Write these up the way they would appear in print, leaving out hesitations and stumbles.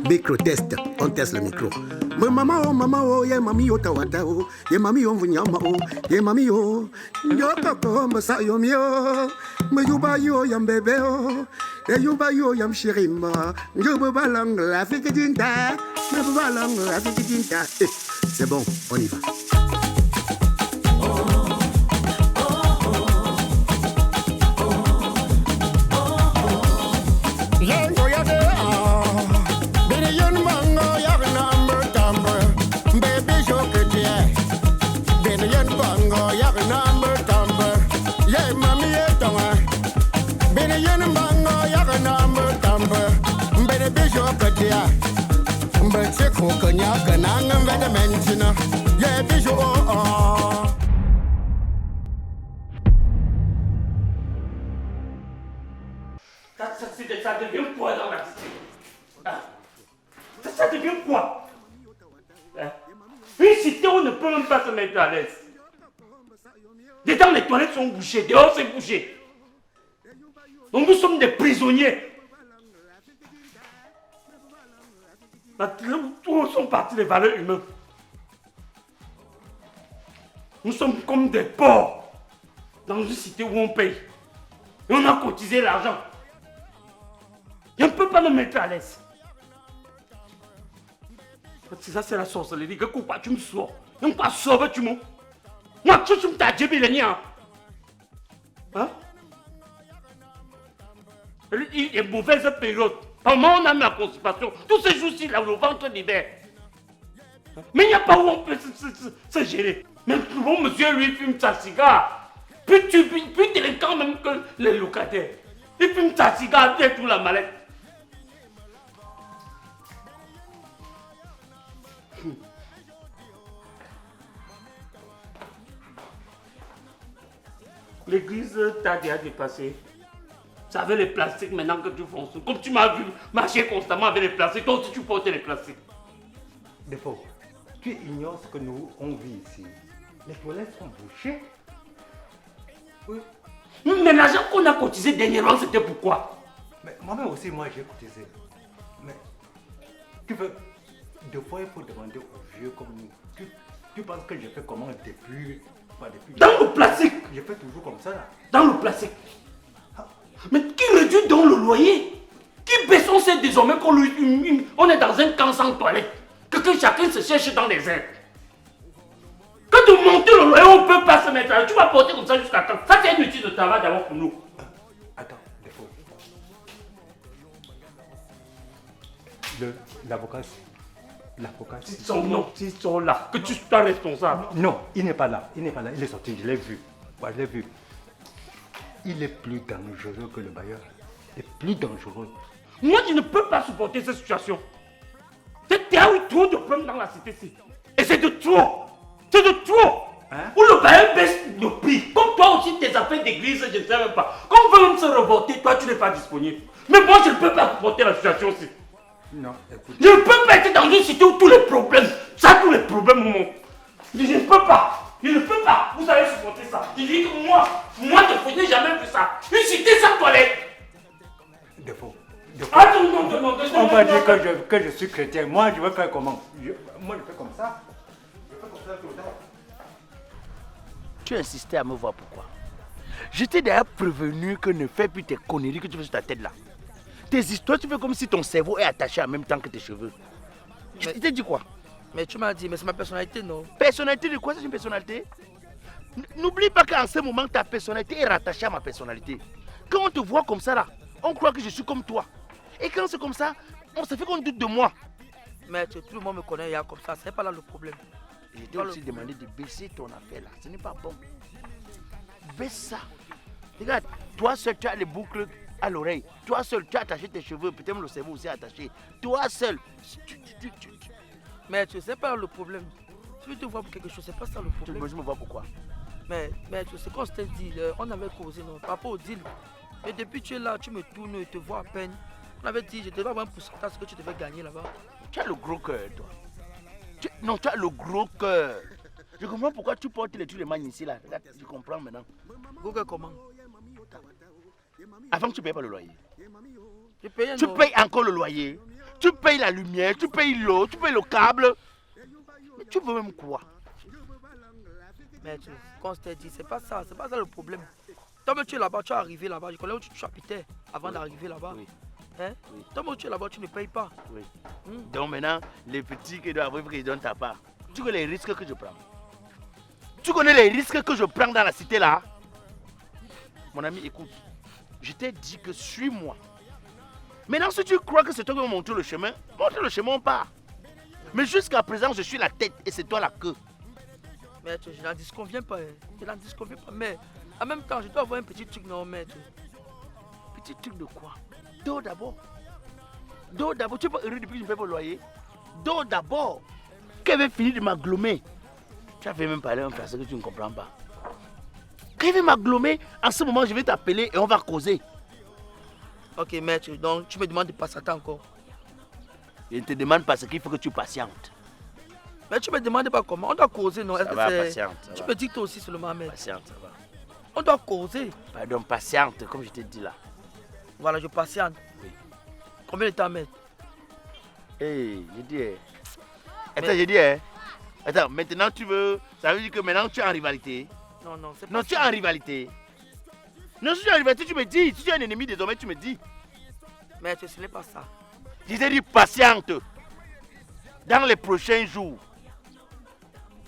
Micro test, on teste le micro. Maman oh, yeah mami oh tawata oh, yeah mami oh vunyama oh, yeah mami oh, yo koko masa yo mio, me yuba yo yam bébé oh, yuba yo yam shirima, yo balang la fike dinta, me balang la fike dinta. C'est bon, on y va. Ça devient quoi dans la cité? Ça devient quoi? Une cité où on ne peut même pas se mettre à l'aise. Dedans les toilettes sont bouchées, dehors c'est bouché. Donc nous sommes des prisonniers. Où sont parties les valeurs humaines? Nous sommes comme des porcs dans une cité où on paye. Et on a cotisé l'argent. Je ne peux pas me mettre à l'aise. Ça c'est la sorcellerie. Que quoi tu me sors? Non pas sauver tu me. Moi tu me t'as djébé les niens. Hein? Il est mauvaise période. Par moment on a mis la constipation. Tous ces jours-ci là le ventre libère. Mais il n'y a pas où on peut se gérer. Même bon monsieur lui fume sa cigare. Plus délinquant même que les locataires. Il fume sa cigare, il tout la mallette. L'église t'a déjà dépassé. Ça avait les plastiques maintenant que tu fonces. Comme tu m'as vu marcher constamment avec les plastiques, toi aussi tu portais les plastiques. Défaut, tu ignores ce que nous on vit ici. Les toilettes sont bouchées. Oui. Mais l'argent qu'on a cotisé dernièrement, c'était pourquoi? Mais moi-même aussi, moi j'ai cotisé. Mais tu veux, deux fois il faut demander aux vieux comme nous. Tu penses que j'ai fait comment depuis... Dans le plastique. Je fais toujours comme ça là. Dans le plastique. Mais qui réduit donc le loyer? Qui baisse? On sait désormais qu'on est dans un camp sans toilette. Que chacun se cherche dans les airs. Quand tu montes le loyer, on ne peut pas se mettre là. Tu vas porter comme ça jusqu'à quand? Ça c'est un outil de travail d'abord pour nous. Attends, défaut. L'avocat. Ils sont là, que tu sois responsable. Non, il n'est pas là, il est sorti, je l'ai vu. Moi, je l'ai vu. Il est plus dangereux que le bailleur. Il est plus dangereux. Moi, je ne peux pas supporter cette situation. Il y a eu trop de problèmes dans la cité-ci. Et c'est de trop. C'est de trop. Hein? Où le bailleur baisse le prix. Comme toi aussi, tes affaires d'église, je ne sais même pas. Quand on veut même se revolter, toi, tu n'es pas disponible. Mais moi, je ne peux pas supporter la situation aussi. Non, écoute. Je ne peux pas être dans une cité où tous les problèmes, tous les problèmes montent. Je ne peux pas. Je ne peux pas. Vous allez supporter ça. Je dis que moi, je n'ai jamais vu ça. Une cité sans toilette. Défaut. Ah non. On va dire que je suis chrétien. Moi, je veux faire comment? Moi, je fais comme ça. Je fais comme ça tout le temps. Tu insistais à me voir pourquoi? Je t'ai d'ailleurs prévenu que ne fais plus tes conneries que tu fais sur ta tête là. Tes histoires, tu fais comme si ton cerveau est attaché en même temps que tes cheveux. Je t'ai dit quoi? Mais tu m'as dit, mais c'est ma personnalité, non? Personnalité de quoi? C'est une personnalité? N'oublie pas qu'en ce moment, ta personnalité est rattachée à ma personnalité. Quand on te voit comme ça là, on croit que je suis comme toi. Et quand c'est comme ça, on se fait qu'on doute de moi. Mais tout le monde me connaît, il y a comme ça, c'est pas là le problème. Je t'ai aussi demandé de baisser ton affaire là, ce n'est pas bon. Baisse ça. Regarde, toi seul tu as les boucles à l'oreille. Toi seul tu as attaché tes cheveux, peut-être même le cerveau aussi attaché. Toi seul. Mais tu sais pas le problème. Tu veux te voir pour quelque chose, c'est pas ça le problème. Je me vois pourquoi? Mais tu sais qu'on s'était dit, on avait causé, non, par rapport au deal. Et depuis tu es là, tu me tournes et te vois à peine. On avait dit, je devais avoir un pourcentage que tu devais gagner là-bas. Tu as le gros cœur, toi. Non, tu as le gros cœur. Je comprends pourquoi tu portes les trucs de man ici là. Je comprends maintenant. Gros cœur comment? Avant que tu ne payes pas le loyer. Je paye Tu payes encore le loyer. Tu payes la lumière, tu payes l'eau, tu payes le câble. Mais tu veux même quoi? Mais quand je t'ai dit, c'est pas ça le problème. Toi, tu es là-bas, tu es arrivé là-bas. Je connais où tu habitais avant d'arriver là-bas. Oui. Hein? Oui. Toi, tu es là-bas, tu ne payes pas. Oui. Donc maintenant, les petits qui doivent arriver, ils donnent ta part. Tu connais les risques que je prends. Tu connais les risques que je prends dans la cité là. Mon ami, écoute. Je t'ai dit que suis-moi. Maintenant, si tu crois que c'est toi qui vas montrer le chemin, montre le chemin, on part. Mais jusqu'à présent, je suis la tête et c'est toi la queue. Maître, je n'en disconviens pas. Je n'en disconviens pas. Mais en même temps, je dois avoir un petit truc, non, maître. Petit truc de quoi? D'eau d'abord. D'eau d'abord. Tu es pas heureux depuis que je ne paye pas le loyer? D'eau d'abord. Qui avait fini de m'agglomer. Tu as fait même parler un français que tu ne comprends pas. Quand il veut m'agglomer, en ce moment, je vais t'appeler et on va causer. Ok, maître, donc tu me demandes de patienter encore. Je ne te demande pas ce qu'il faut que tu patientes. Mais tu me demandes pas comment. On doit causer, non? Ça va, patiente. Tu me dis toi aussi seulement, maître. Patiente, ça va. On doit causer. Pardon, patiente, comme je t'ai dit là. Voilà, je patiente. Oui. Combien de temps, maître? Hey, j'ai dit. Attends, j'ai dit. Attends, maintenant tu veux. Ça veut dire que maintenant tu es en rivalité. Non, non, c'est pas Non, tu es en rivalité. Non, si tu es en rivalité, tu me dis. Si tu es un ennemi désormais, tu me dis. Maître, ce n'est pas ça. Je t'ai dit patiente. Dans les prochains jours,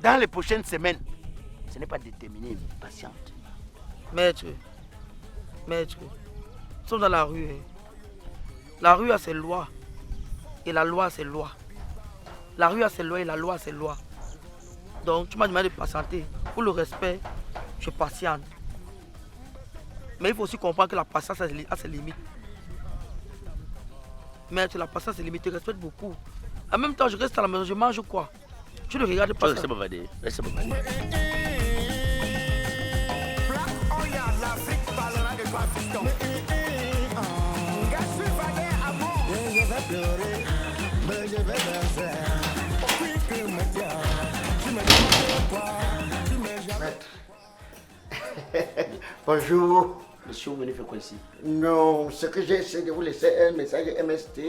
dans les prochaines semaines, ce n'est pas déterminé, patiente. Maître, nous sommes dans la rue. La rue a ses lois. Et la loi a ses lois. La rue a ses lois et la loi a ses lois. Donc, tu m'as demandé de patienter. Pour le respect, je patiente. Mais il faut aussi comprendre que la patience a ses limites. Maître, la patience a ses limites. Je respecte beaucoup. En même temps, je reste à la maison, je mange quoi? Tu ne regardes pas ça. Laisse-moi bavarder. Laisse-moi bavarder. Bonjour. Monsieur, vous venez faire quoi ici? Non, ce que j'ai essayé de vous laisser un message MST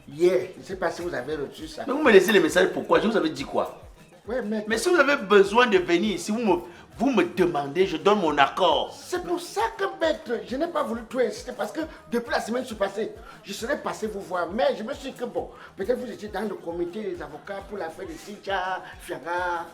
hier. Je ne sais pas si vous avez reçu ça. Mais vous me laissez les messages pourquoi? Je vous avais dit quoi? Ouais, maître. Mais si vous avez besoin de venir ici, vous me demandez, je donne mon accord. C'est pour ça que, maître, je n'ai pas voulu tout insister parce que depuis la semaine passée, je serais passé vous voir. Mais je me suis dit que bon, peut-être vous étiez dans le comité des avocats pour l'affaire de Cynthia Fianga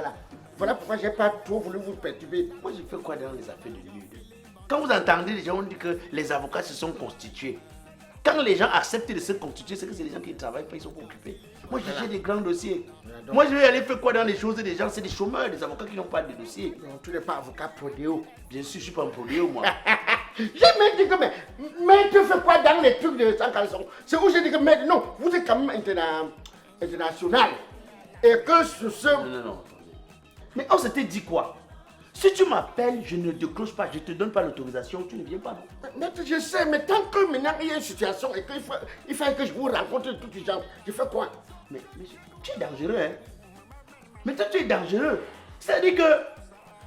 là. Voilà pourquoi je n'ai pas trop voulu vous perturber. Moi, je fais quoi dans les affaires de l'UD? Quand vous entendez les gens, on dit que les avocats se sont constitués. Quand les gens acceptent de se constituer, c'est que c'est les gens qui ne travaillent pas, ils sont occupés. Moi, j'ai des grands dossiers. Moi, je vais aller faire quoi dans les choses des gens? C'est des chômeurs, des avocats qui n'ont pas de dossier. Non, tu n'es pas avocat prodéo. Bien sûr, je ne suis pas un prodéo, moi. J'ai même dit que, mais tu fais quoi dans les trucs de sans caleçon? C'est où j'ai dit que, mais non, vous êtes quand même international. Et que sur ce... Non. Mais on s'était dit quoi? Si tu m'appelles, je ne décroche pas, je ne te donne pas l'autorisation, tu ne viens pas. Mais je sais, mais tant que maintenant il y a une situation et qu'il faut que je vous rencontre de toutes les gens, je fais quoi? Mais tu es dangereux, hein? Mais toi, tu es dangereux. C'est-à-dire que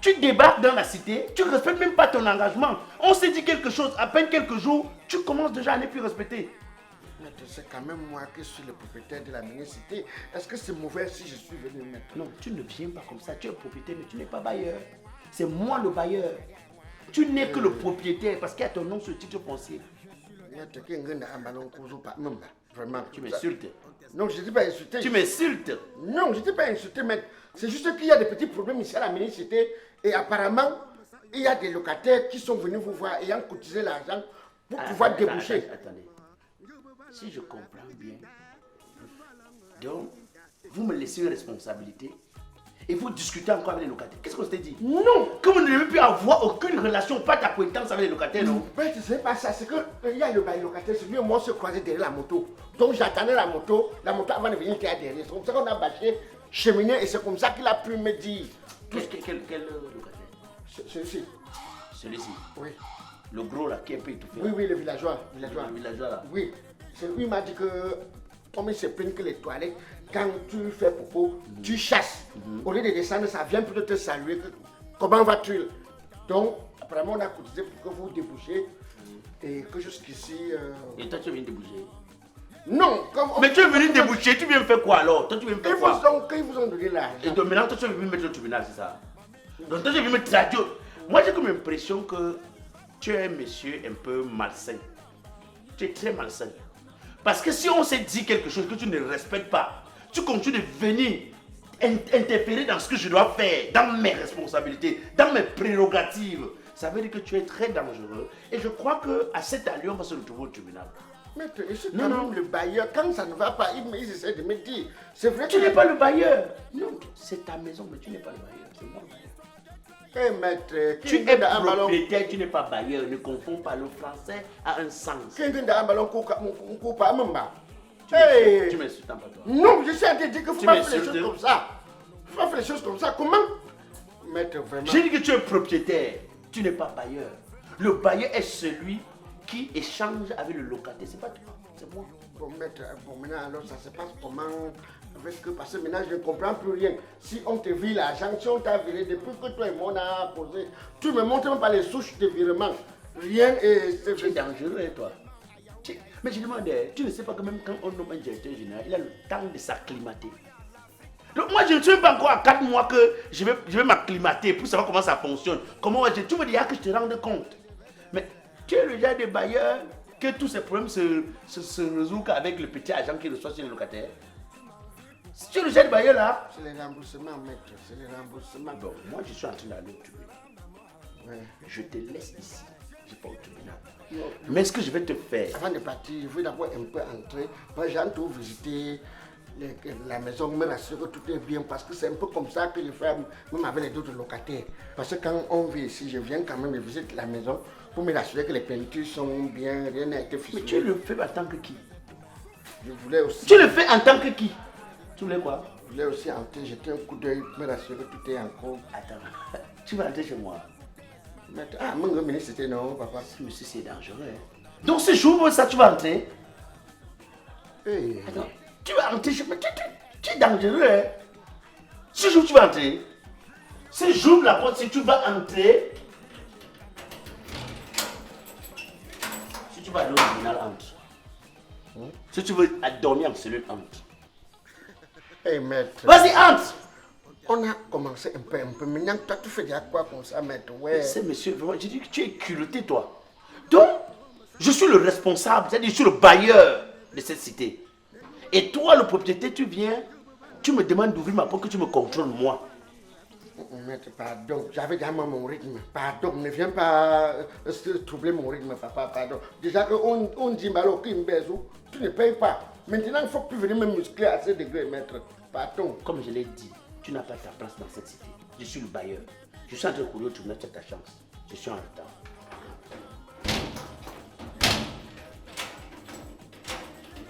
tu débarques dans la cité, tu ne respectes même pas ton engagement. On s'est dit quelque chose, à peine quelques jours, tu commences déjà à ne plus respecter. Mais c'est quand même moi qui suis le propriétaire de la mini-cité. Est-ce que c'est mauvais si je suis venu maintenant? Non, tu ne viens pas comme ça, tu es propriétaire, mais tu n'es pas bailleur. C'est moi le bailleur. Tu n'es que le propriétaire parce qu'il y a ton nom sur le titre foncier. Vraiment. Tu m'insultes. Non, je ne dis pas insulter. Tu m'insultes. Non, je ne dis pas insulter, mais c'est juste qu'il y a des petits problèmes ici à la mini-cité. Et apparemment, il y a des locataires qui sont venus vous voir ayant cotisé l'argent pour pouvoir déboucher. Attendez. Si je comprends bien, donc, vous me laissez une responsabilité et vous discutez encore avec les locataires. Qu'est-ce qu'on s'était dit? Non! Que vous ne devez plus avoir aucune relation, pas d'acquaintance avec les locataires, non? Mais ce n'est pas ça, c'est qu'il y a le bail locataire, c'est lui et moi on se croisait derrière la moto. Donc j'attendais la moto avant de venir qui est derrière. C'est comme ça qu'on a bâché, cheminé et c'est comme ça qu'il a pu me dire. Quel locataire? Celui-ci. Celui-ci? Oui. Le gros là qui est un peu étouffé. Oui, le villageois. Le villageois là. Oui. C'est lui qui m'a dit que, comme il se plaint que les toilettes, quand tu fais popo, tu chasses. Au lieu de descendre, ça vient plutôt te saluer. Comment vas-tu? Donc, apparemment, on a cotisé pour que vous débouchiez. Et que jusqu'ici... Et toi, tu es venu déboucher. Non, comme... Mais tu es venu déboucher, tu viens faire quoi alors? Toi, tu viens faire quoi? Quand ils vous ont donné l'argent... Et donc maintenant, toi, tu es venu mettre au tribunal, c'est ça? Donc toi, tu es venu me traduire. Moi, j'ai comme l'impression que tu es un monsieur un peu malsain. Tu es très malsain. Parce que si on s'est dit quelque chose que tu ne respectes pas, tu continues de venir interférer dans ce que je dois faire, dans mes responsabilités, dans mes prérogatives. Ça veut dire que tu es très dangereux. Et je crois qu'à cette allure, on va se retrouver au tribunal. Maître, je suis quand même le bailleur. Quand ça ne va pas, ils essaient de me dire. C'est vrai que... Tu n'es pas le bailleur. Non, c'est ta maison, mais tu n'es pas le bailleur. C'est moi le bailleur. Eh maître, Tu es propriétaire, tu n'es pas bailleur. Ne confonds pas le français à un sens. Tu m'insultes pas toi. Non, je suis en train de dire qu'il ne faut Tu pas faire les m'insultes. choses comme ça. Il faut pas faire les choses comme ça. Comment? Maître, vraiment. J'ai dit que tu es propriétaire, tu n'es pas bailleur. Le bailleur est celui qui échange avec le locataire. C'est pas toi, c'est moi. Bon, maître, bon, maintenant, alors ça se passe comment avec que, parce que maintenant, je ne comprends plus rien. Si on te vire l'argent, si on t'a viré, depuis que toi et moi on a posé, tu me montres même pas les souches de virement. Rien et c'est... Tu es dangereux, toi. Mais je demande, tu ne sais pas que même quand on nomme un directeur général, il a le temps de s'acclimater. Donc moi, je ne suis même pas encore à 4 mois que je vais m'acclimater pour savoir comment ça fonctionne. Comment tu me diras que je te rende compte. Mais tu es le genre de bailleur que tous ces problèmes se résolvent qu'avec le petit agent qui reçoit sur le locataire. Si tu es le genre de bailleur là... C'est les remboursements, maître, c'est les remboursements. Bon, moi je suis en train d'aller au tribunal. Ouais. Je te laisse ici, je ne vais pas au tribunal. Mais ce que je vais te faire... Avant de partir, je veux d'abord un peu entrer. Moi, j'ai envie de visiter la maison, me rassurer que tout est bien, parce que c'est un peu comme ça que je fais même avec les autres locataires. Parce que quand on vit ici, je viens quand même visiter la maison pour me rassurer que les peintures sont bien, rien n'a été ficelé. Mais tu le fais en tant que qui? Je voulais aussi... Tu le fais en tant que qui? Tu voulais quoi? Je voulais aussi entrer, jeter un coup d'œil, me rassurer que tout est en cours. Attends, tu vas entrer chez moi. Maître, ah, mon ministre, c'était non, papa. Monsieur, c'est dangereux. Hein? Donc ce jour, ça, tu vas entrer? Hey. Attends, tu vas entrer chez moi. Tu es dangereux. Hein? Ce jour, tu vas entrer. Ce jour, la porte, si tu vas entrer. Si tu vas aller au tribunal, entre. Si tu veux dormir en cellule, entre. Hey, maître. Vas-y, entre. On a commencé un peu. Maintenant, toi, tu fais déjà quoi comme ça, maître? Ouais. C'est monsieur, vraiment, j'ai dit que tu es culotté, toi. Donc, je suis le responsable, c'est-à-dire je suis le bailleur de cette cité. Et toi, le propriétaire, tu viens, tu me demandes d'ouvrir ma porte, que tu me contrôles, moi. Maître, pardon, j'avais déjà mon rythme. Pardon, ne viens pas troubler mon rythme, papa, pardon. Déjà qu'on dit, malo, qui me baise, tu ne payes pas. Maintenant, il ne faut plus venir me muscler à ce degré, maître. Pardon. Comme je l'ai dit, tu n'as pas ta place dans cette cité. Je suis le bailleur. Je suis en train de courir au tribunal, tu as ta chance. Je suis en retard.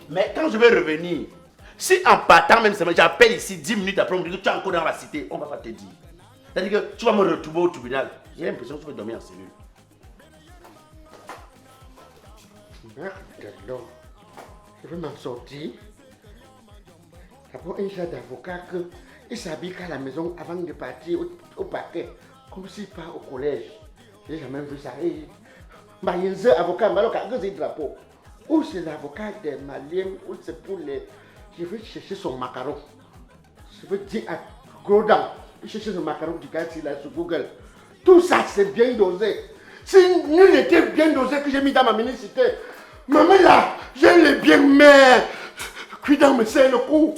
Mais quand je vais revenir, si en partant même, j'appelle ici 10 minutes après, on me dit que tu es encore dans la cité, on ne va pas te dire. C'est-à-dire que tu vas me retrouver au tribunal. J'ai l'impression que tu vas dormir en cellule. Merde, alors, je vais m'en sortir. D'abord, un genre d'avocat qui s'habille à la maison avant de partir au parquet, comme s'il part au collège. J'ai jamais vu ça. Il y a un avocat, mais il drapeau. Ou c'est l'avocat des Maliens, ou c'est pour les... Je vais chercher son macaron. Je veux dire à gros dents, chercher son macaron du quartier là sur Google. Tout ça, c'est bien dosé. Si nul n'était bien dosé que j'ai mis dans ma minicité, maman là, je l'ai bien mais cuidant me serre le cou.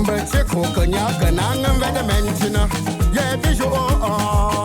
But you cook and you're gonna mention, yeah, visual.